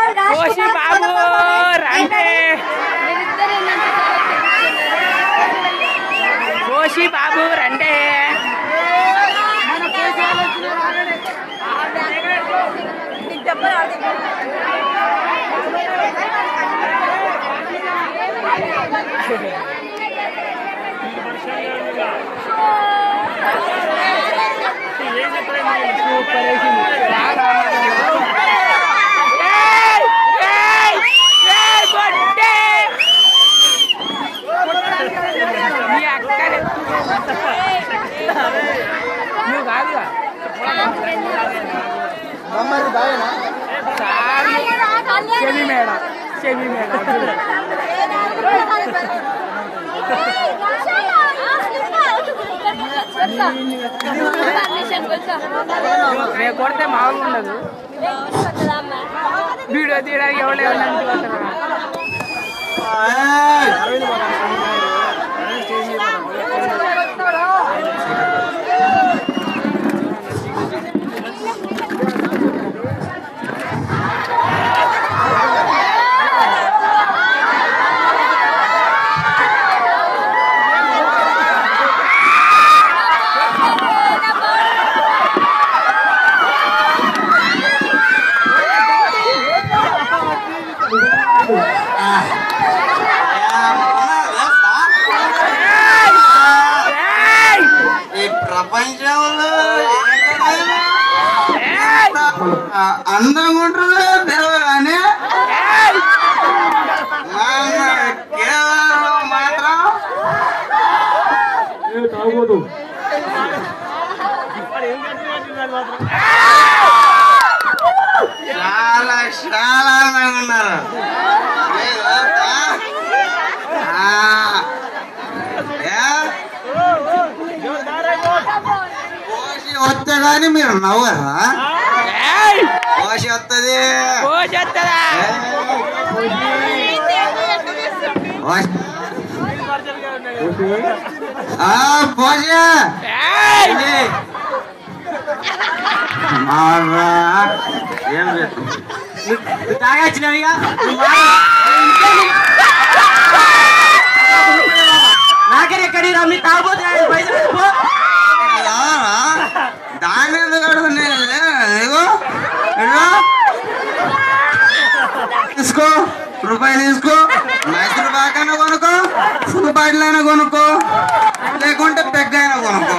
కోసి బాబు రండి కోసి బాబు రండి నేను కొడితే మామూలు ఉండదు వీడియో తీయడానికి ఎవరు ప్రపంచంలో అందంగా ఉంటుందో తెలియదు కానీ కేవలం మాత్రం చాలా చాలా అందంగా ఉన్నారు. వస్తే గాని మీరు నవ్వరా? కోసి వస్తుంది ఏం లేదు తాగచ్చినవిగా నాకే ఎక్కడి రమ్మి తాగపోతే పైసలు దాని ఎందుకు అడుగుతున్నాయి? తీసుకో రూపాయలు తీసుకో, మైసూరు బాకైనా కొనుక్కో, ఫుల్ బాటిల్ అయినా కొనుక్కో, లేకుంటే పెగ్గ అయినా కొనుక్కో.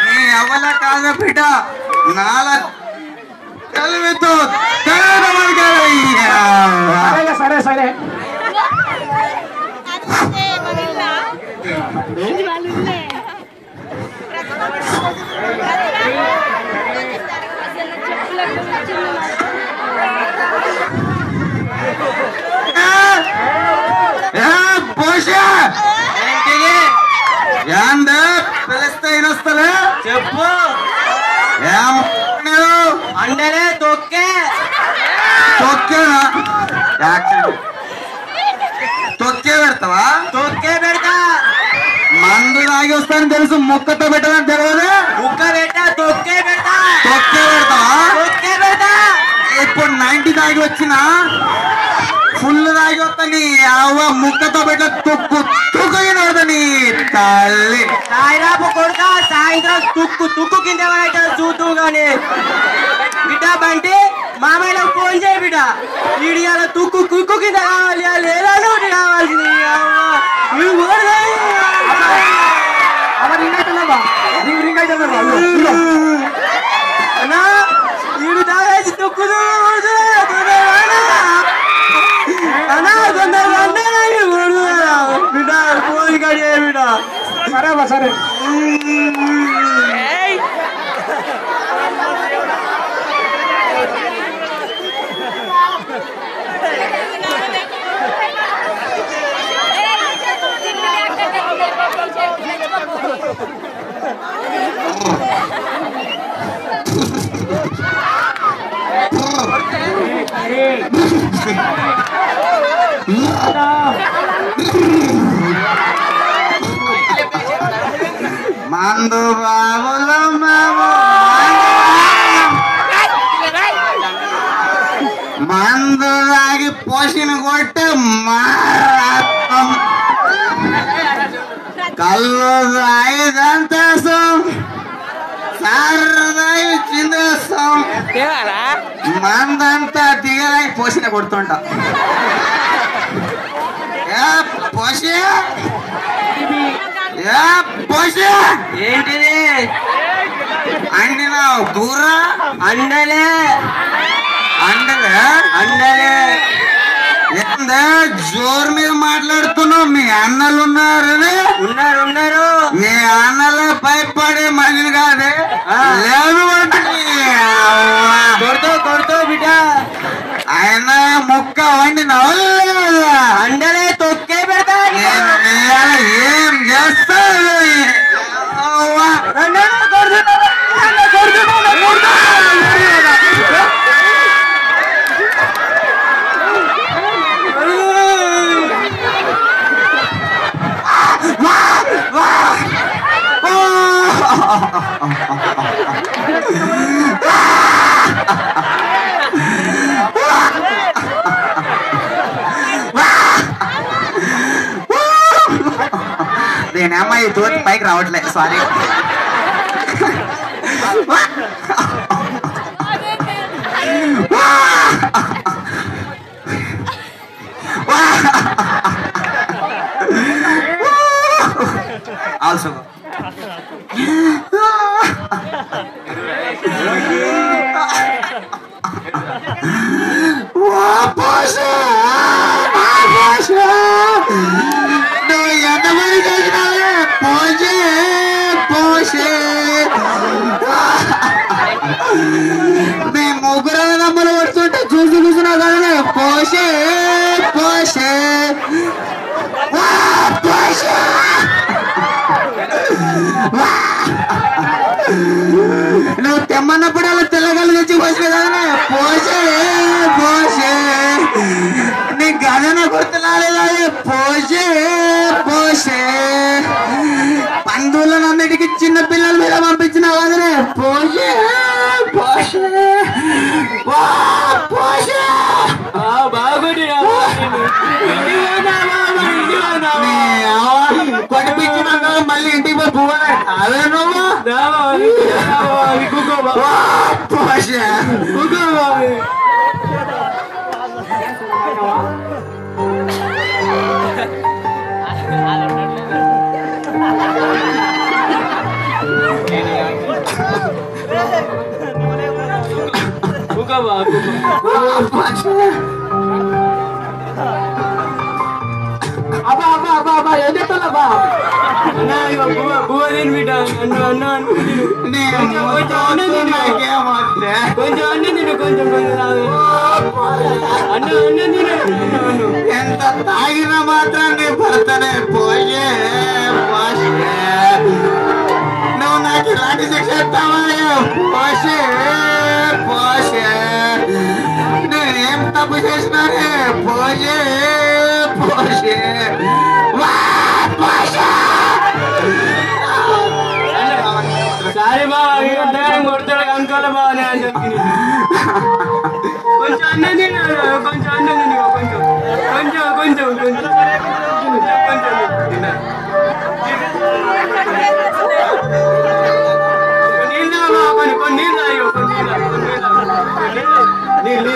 నీ అవ్వల కాదా బిడ్డ నాలా కలివితో సరే సరే పిలుస్తాయినొస్తలే చెప్పు అండలే తొక్కే తొక్కేనా తొక్కే పెడతావా? తొక్కే పెడతా. మందు తాగి వస్తానని తెలుసు, ముక్కతో పెట్టదని తెలియదు. ముక్క పెట్టా తొక్కే పెడతా. తొక్కే పెడతావా? తొక్కే పెడతా. ఇప్పుడు 90 తాగి వచ్చిన ఫుల్ తాగి వస్తా నీ అవ్వ ముక్కతో పెట్ట తుక్కు తుక్కుని పెడతా నీ తల్లి. సాయిరాపు కొడుక సాయంత్రం తుక్కు తుక్కు కింద ఎవరైతే చూతూ గాని బిడ్డ బంటి మామయ్యలకు ఫోన్ చేయి బిడ్డ. వీడియాల తుక్కు కుక్కు కింద కావాలి లేదా ఒకటి కావాల్సింది. వీడు తాగేసి తుక్కు అన్నా తొందరగా బిడ్డ ఫోన్ కడి బిడ్డ. సరే సరే మందు బాబుల మందు తాగి పోషణ కొట్టి మారాత్తం కళ్ళు తాగి దంతేస్తాం సారదాయి చిందేస్తాం మందంతా దిగలాగి పోషణ కొడుతుంటా ఏంటిది అండినా దూర అండలే అండలే అండలే ఎంత జోరు మీద మాట్లాడుతున్నావు మీ అన్నలు ఉన్నారని ఉన్నారు మీ అన్నలే భయపడే మనిషి కాదే లేదు కొడుతూ బిడ్డ ఆయన ముక్క వండిన అండలే తొక్కే పెడతా ఏం చేస్తాడు నేనేమ్మా ఈ తోటి పైకి రావట్లే సారీ ఆల్సో నువ్వు ఎంతమంది చేసినావే పోషే పోషే నీ ముగ్గురు నమ్మలు పడుతుంటే చూసి కూర్చున్నావు కదా పోషే పోషే పోషే నువ్వు తెమ్మన్నప్పుడు అలా తెల్లగలు తెచ్చి పోసే కదా పోసే పోసే నీ గదన గుర్తులాలేదా పోసే పోసే పందువులన్నిటికీ చిన్న పిల్లల మీద పంపించిన కదనే పోసే పోసే పోసే కొట్టిపించినాక మళ్ళీ ఇంటికి పోయి పువ్వాలి అదే నువ్వు పోసే అబ్బా అబ్బా అబ్బా అబ్బా ఏం చెప్తావా ఎంత తాగినా మాత్రం నీ భర్తనే పోయే నువ్వు నాకు ఇలాంటి శిక్ష ఇస్తావా పోషే పోషే నేనేం తప్పు చేసినానే పోషే పోషే సారీ బాబా కొడతాడు అనుకోలే బాబా నేను చెప్పింది కొంచెం అన్నం తిన్నాను కొంచెం అన్నం తిన్నా కొంచెం కొంచెం కొంచెం కొంచెం నీళ్ళు కొన్ని కొన్ని నీళ్ళు అయ్యో కొన్ని నీళ్ళు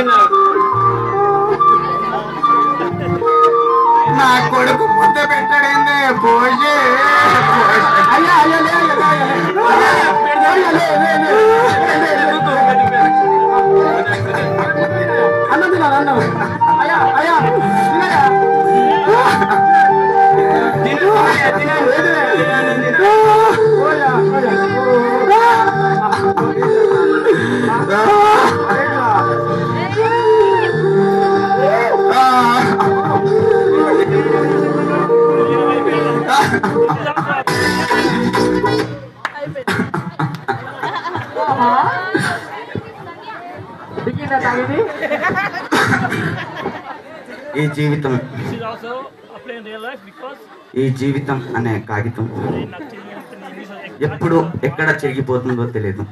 నా కొడుకు ముద్ద పెట్టడింది పోషే అయ్యా అయ్యా అన్నం తినాలి అన్నం అయ్యా అయ్యా ఈ జీవితం అనే కాగితం ఎప్పుడు ఎక్కడ చెరిగిపోతుందో తెలియదు.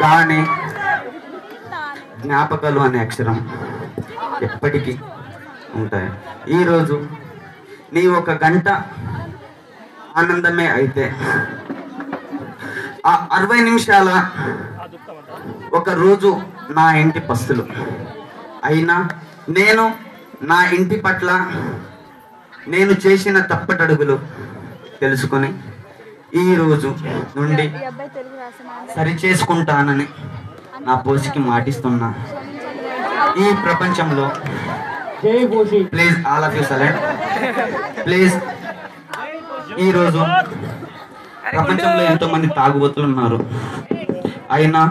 కానీ జ్ఞాపకాలు అనే అక్షరం ఎప్పటికీ ఉంటాయి. ఈరోజు నీ ఒక గంట ఆనందమే అయితే ఆ 60 నిమిషాల ఒక రోజు నా ఇంటి పస్తులు అయినా నేను నా ఇంటి పట్ల నేను చేసిన తప్పటడుగులు తెలుసుకొని ఈ రోజు నుండి సరి చేసుకుంటానని నా పోసికి మాటిస్తున్నా. ఈ ప్రపంచంలో please all of you silent please. ఈరోజు ప్రపంచంలో ఎంతో మంది తాగుబోతులు ఉన్నారు. అయినా